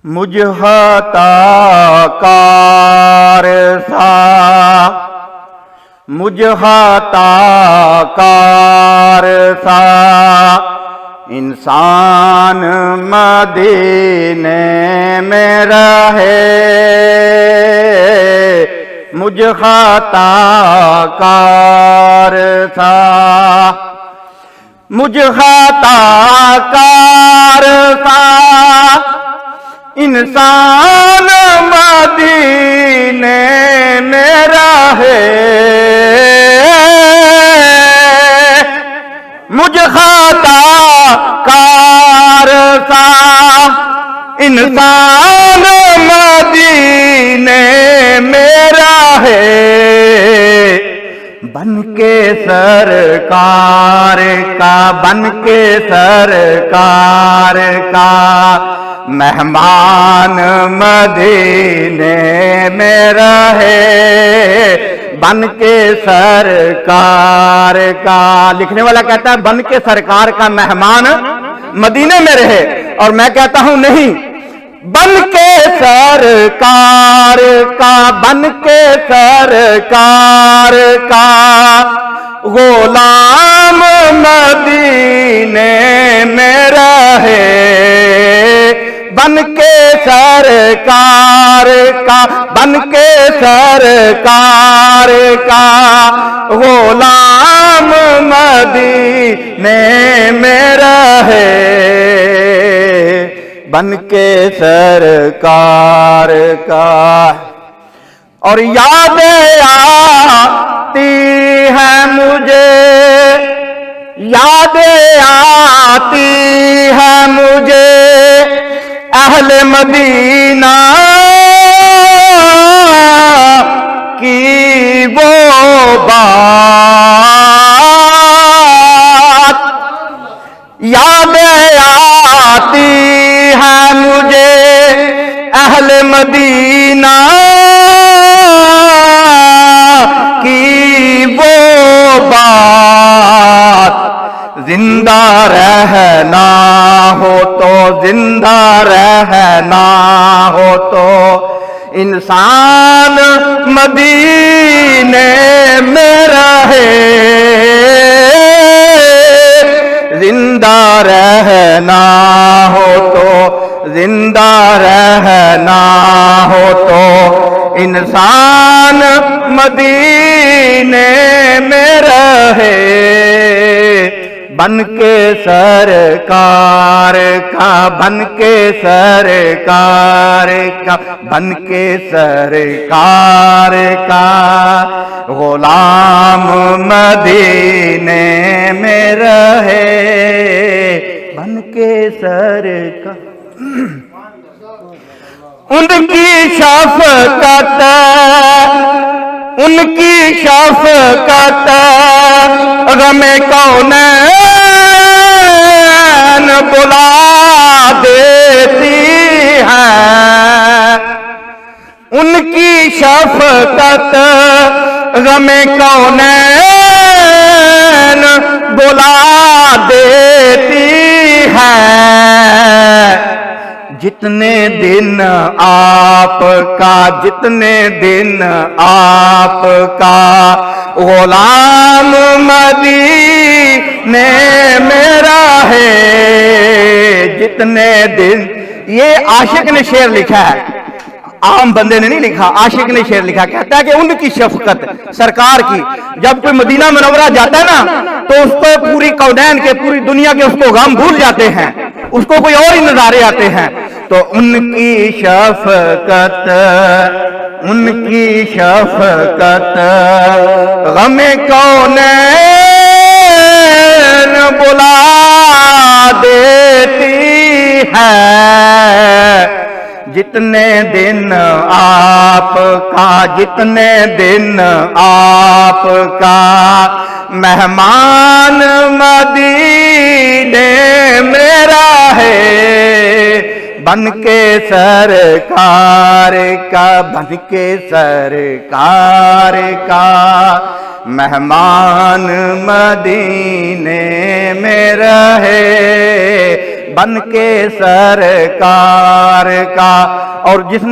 مجھ خطا کار سا، مجھ خطا کار سا انسان مدینے میں رہے، مجھ خطا کار سا، مجھ خطا کار سا انسان مدینے میں رہے، مجھ خطا کار سا انسان مدینے میں رہے، بن کے سرکار کا، بن کے سرکار کا مہمان مدینے میں رہے، بن کے سرکار کا۔ لکھنے والا کہتا ہے بن کے سرکار کا مہمان مدینے میں رہے، اور میں کہتا ہوں نہیں، بن کے سرکار کا، بن کے سرکار کا غلام مدینے میں رہے، بن کے سرکار کا، بن کے سرکار کا غلام مدینے میں رہے، بن کے سرکار کا۔ اور یادیں آتی ہیں مجھے، یادیں آتی ہیں مجھے اہل مدینہ کی وہ بات، یادیں آتی ہے مجھے اہل مدینہ کی وہ بات، زندہ رہنا ہو تو، زندہ رہنا ہو تو انسان مدینے میں رہے، زندہ رہنا ہو تو، زندہ رہنا ہو تو انسان مدینے میں رہے، بن کے سرکار کا، بن کے سرکار کا، بن کے سرکار کا غلام مدینے میں رہے، بن کے سرکار۔ ان کی شفقت، ان کی شفقت غم کونین بلا دیتی ہے، ان کی شفقت غم کونین بلا دیتی ہے، جتنے دن آپ کا، جتنے دن آپ کا غلام مدینے میں رہے، جتنے دن۔ یہ عاشق نے شعر لکھا ہے، عام بندے نے نہیں لکھا، عاشق نے شعر لکھا، کہتا ہے کہ ان کی شفقت سرکار کی، جب کوئی مدینہ منورہ جاتا ہے نا تو اس کو پوری کونین کے، پوری دنیا کے اس کو غم بھول جاتے ہیں، اس کو کوئی اور ہی نظارے آتے ہیں، تو ان کی شفقت، ان کی شفقت غم کونین بلا دیتی ہے، جتنے دن آپ کا، جتنے دن آپ کا مہمان مدینے میں رہے، بن کے سرکار کا، بن کے سرکار کا مہمان مدینے میں رہے، بن کے سرکار پیار کا، اور جس